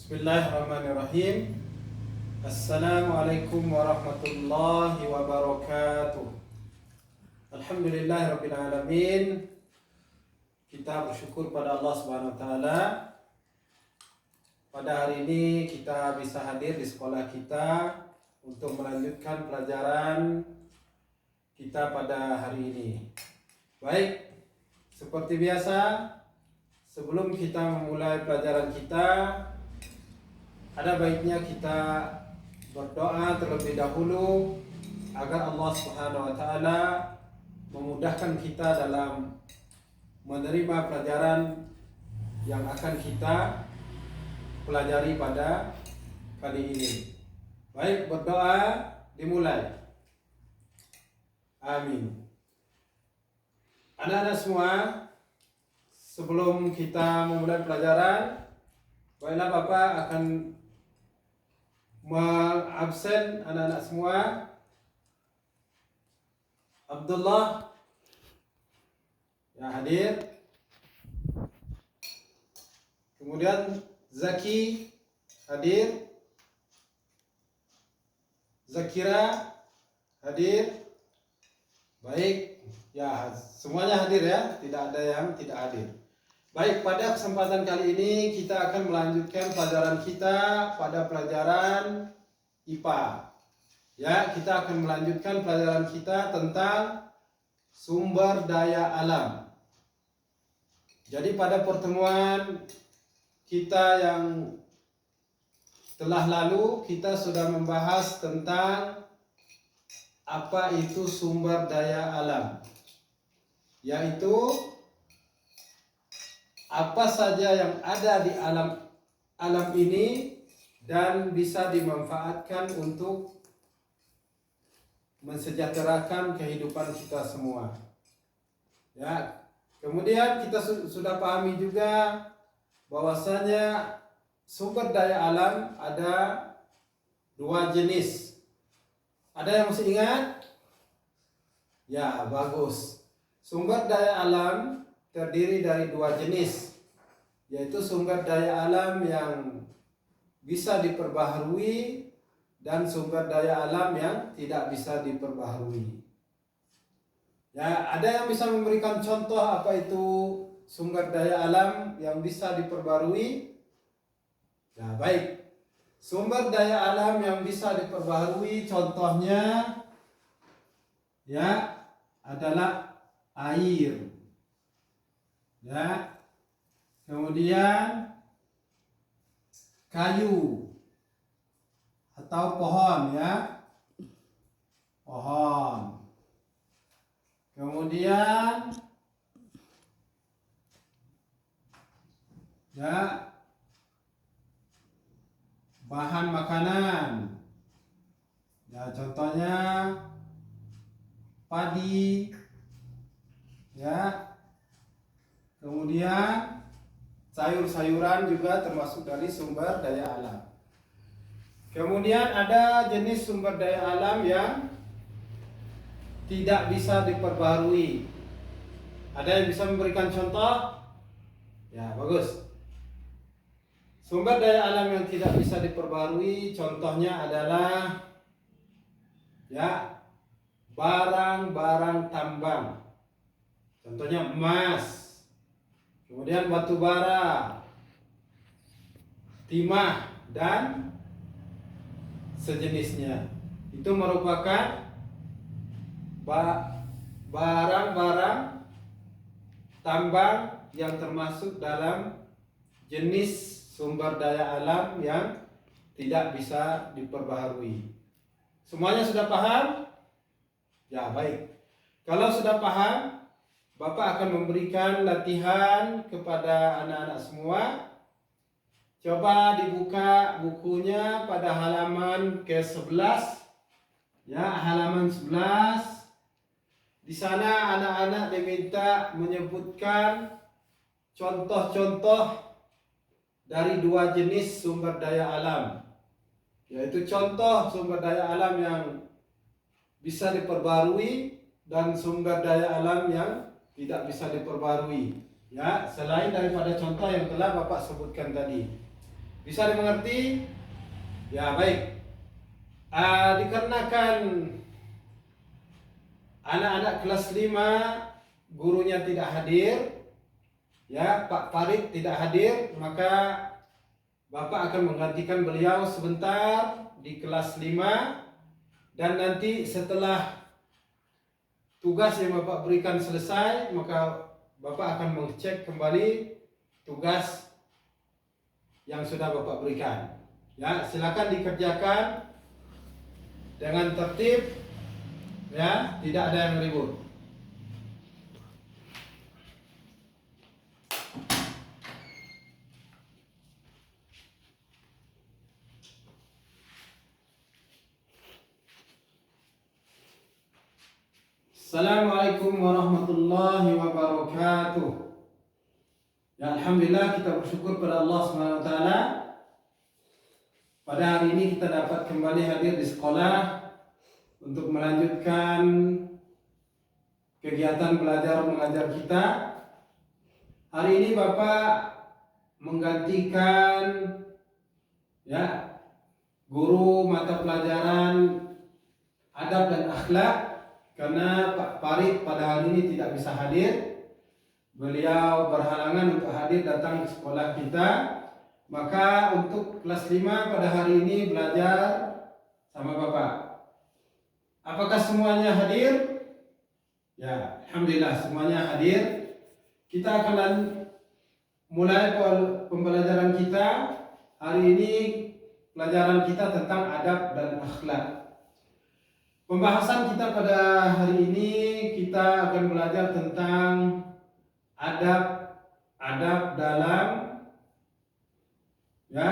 Bismillahirrahmanirrahim. Assalamualaikum warahmatullahi wabarakatuh. Alhamdulillahirabbil alamin. Kita bersyukur pada Allah Subhanahu wa taala. Pada hari ini kita bisa hadir di sekolah kita untuk melanjutkan pelajaran kita pada hari ini. Baik, seperti biasa, sebelum kita memulai pelajaran kita, ada baiknya kita berdoa terlebih dahulu agar Allah Subhanahu wa taala memudahkan kita dalam menerima pelajaran yang akan kita pelajari pada kali ini. Baik, berdoa dimulai. Amin. Anak-anak semua, sebelum kita memulai pelajaran, baiklah Bapak akan mengabsen anak-anak semua. Abdullah ya hadir. Kemudian Zaki hadir. Zakira hadir. Baik, ya semuanya hadir ya, tidak ada yang tidak hadir. Baik, pada kesempatan kali ini kita akan melanjutkan pelajaran kita pada pelajaran IPA. Ya, kita akan melanjutkan pelajaran kita tentang sumber daya alam. Jadi pada pertemuan kita yang telah lalu, kita sudah membahas tentang apa itu sumber daya alam. Yaitu apa saja yang ada di alam ini dan bisa dimanfaatkan untuk mensejahterakan kehidupan kita semua. Ya, kemudian kita sudah pahami juga bahwasanya sumber daya alam ada dua jenis. Ada yang masih ingat? Ya, bagus. Sumber daya alam terdiri dari dua jenis, yaitu sumber daya alam yang bisa diperbaharui dan sumber daya alam yang tidak bisa diperbaharui. Ya, ada yang bisa memberikan contoh apa itu sumber daya alam yang bisa diperbaharui? Ya, baik. Sumber daya alam yang bisa diperbaharui contohnya ya adalah air. Ya, kemudian kayu atau pohon ya, pohon. Kemudian ya bahan makanan. Ya, contohnya padi ya. Kemudian sayur-sayuran juga termasuk dari sumber daya alam. Kemudian ada jenis sumber daya alam yang tidak bisa diperbaharui. Ada yang bisa memberikan contoh? Ya, bagus. Sumber daya alam yang tidak bisa diperbaharui contohnya adalah ya barang-barang tambang. Contohnya emas. Kemudian batu bara, timah, dan sejenisnya. Itu merupakan barang-barang tambang yang termasuk dalam jenis sumber daya alam yang tidak bisa diperbaharui. Semuanya sudah paham? Ya, baik. Kalau sudah paham, Bapak akan memberikan latihan kepada anak-anak semua. Coba dibuka bukunya pada halaman ke-11. Ya, halaman 11. Di sana anak-anak diminta menyebutkan contoh-contoh dari dua jenis sumber daya alam. Yaitu contoh sumber daya alam yang bisa diperbarui dan sumber daya alam yang tidak bisa diperbarui. Ya, selain daripada contoh yang telah Bapak sebutkan tadi. Bisa dimengerti? Ya, baik. Dikarenakan anak-anak kelas 5 gurunya tidak hadir, ya, Pak Farid tidak hadir, maka Bapak akan menggantikan beliau sebentar di kelas 5, dan nanti setelah tugas yang Bapak berikan selesai, maka Bapak akan mengecek kembali tugas yang sudah Bapak berikan. Ya, silakan dikerjakan dengan tertib, ya, tidak ada yang ribut. Assalamualaikum warahmatullahi wabarakatuh. Ya, alhamdulillah, kita bersyukur pada Allah SWT. Pada hari ini kita dapat kembali hadir di sekolah untuk melanjutkan kegiatan belajar mengajar kita. Hari ini Bapak menggantikan, ya, guru mata pelajaran adab dan akhlak, karena Pak Farid pada hari ini tidak bisa hadir. Beliau berhalangan untuk hadir datang ke sekolah kita. Maka untuk kelas 5 pada hari ini belajar sama Bapak. Apakah semuanya hadir? Ya, alhamdulillah semuanya hadir. Kita akan mulai pembelajaran kita. Hari ini pelajaran kita tentang adab dan akhlak. Pembahasan kita pada hari ini, kita akan belajar tentang adab dalam, ya,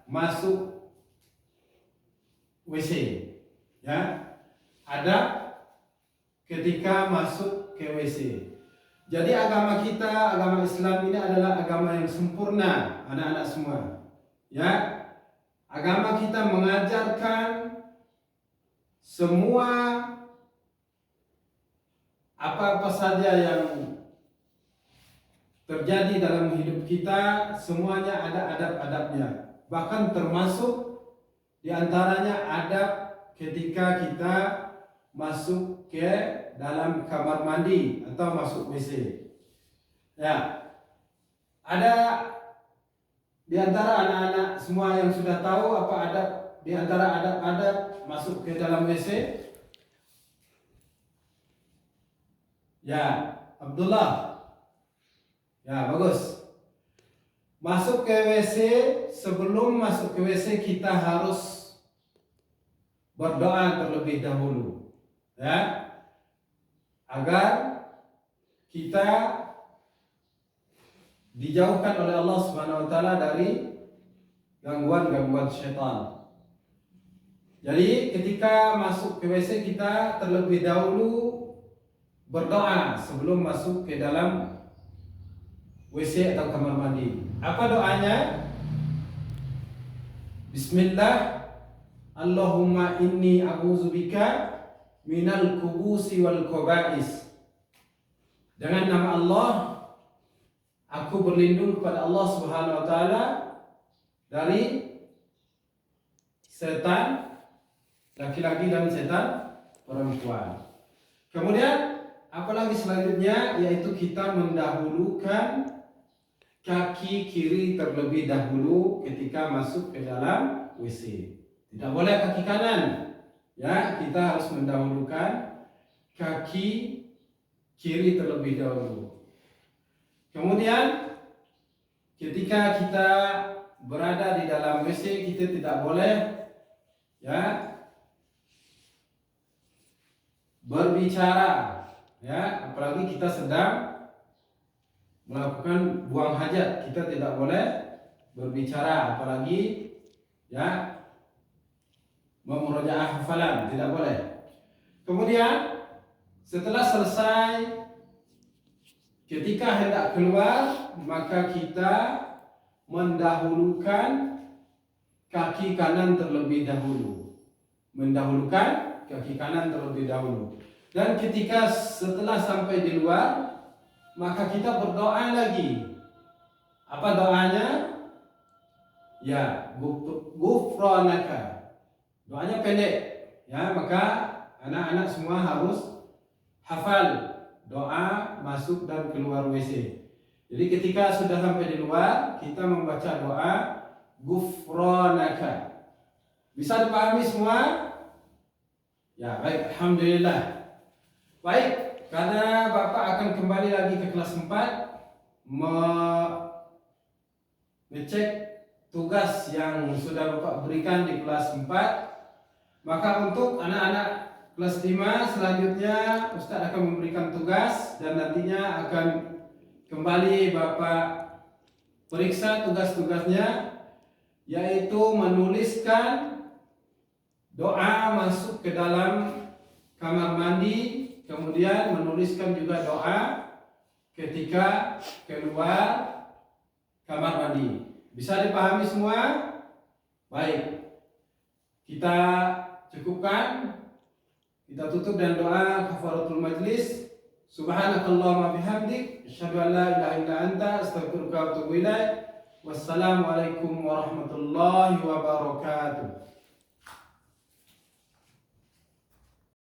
masuk WC, ya, adab ketika masuk ke WC. Jadi agama kita, agama Islam ini adalah agama yang sempurna, anak-anak semua, ya. Agama kita mengajarkan semua apa-apa saja yang terjadi dalam hidup kita, semuanya ada adab-adabnya. Bahkan termasuk diantaranya adab ketika kita masuk ke dalam kamar mandi atau masuk WC. Ya, ada di antara anak-anak semua yang sudah tahu apa adab, di antara adab-adab masuk ke dalam WC? Ya, Abdullah. Ya, bagus. Masuk ke WC, sebelum masuk ke WC kita harus berdoa terlebih dahulu, ya, agar kita dijauhkan oleh Allah Subhanahu wa taala dari gangguan-gangguan syaitan. Jadi ketika masuk ke WC kita terlebih dahulu berdoa sebelum masuk ke dalam WC atau kamar mandi. Apa doanya? Bismillah, Allahumma inni a'udzubika minal kubusi wal khaba'is. Dengan nama Allah, aku berlindung kepada Allah Subhanahu wa taala dari setan laki-laki dan setan perempuan. Kemudian apalagi selanjutnya, yaitu kita mendahulukan kaki kiri terlebih dahulu ketika masuk ke dalam WC. Tidak boleh kaki kanan. Ya, kita harus mendahulukan kaki kiri terlebih dahulu. Kemudian ketika kita berada di dalam WC, kita tidak boleh, ya, berbicara, ya, apalagi kita sedang melakukan buang hajat, kita tidak boleh berbicara, apalagi, ya, memurojaah hafalan, tidak boleh. Kemudian setelah selesai, ketika hendak keluar, maka kita mendahulukan kaki kanan terlebih dahulu. Mendahulukan kaki kanan terlebih dahulu. Dan ketika setelah sampai di luar, maka kita berdoa lagi. Apa doanya? Ya, gufranaka. Doanya pendek. Ya, maka anak-anak semua harus hafal doa masuk dan keluar WC. Jadi ketika sudah sampai di luar, kita membaca doa gufranaka. Bisa dipahami semua? Ya, baik, alhamdulillah. Baik, karena Bapak akan kembali lagi ke kelas 4 mengecek tugas yang sudah Bapak berikan di kelas 4. Maka untuk anak-anak kelas 5 selanjutnya Ustadz akan memberikan tugas dan nantinya akan kembali Bapak periksa tugas-tugasnya, yaitu menuliskan doa masuk ke dalam kamar mandi, kemudian menuliskan juga doa ketika keluar kamar mandi. Bisa dipahami semua? Baik, kita cukupkan, kita tutup dengan doa kafaratul majlis. Subhanakallahumma bihamdik, asyhadu an la ilaha illa anta, astaghfiruka wa atubu ilaik. Wassalamualaikum warahmatullahi wabarakatuh.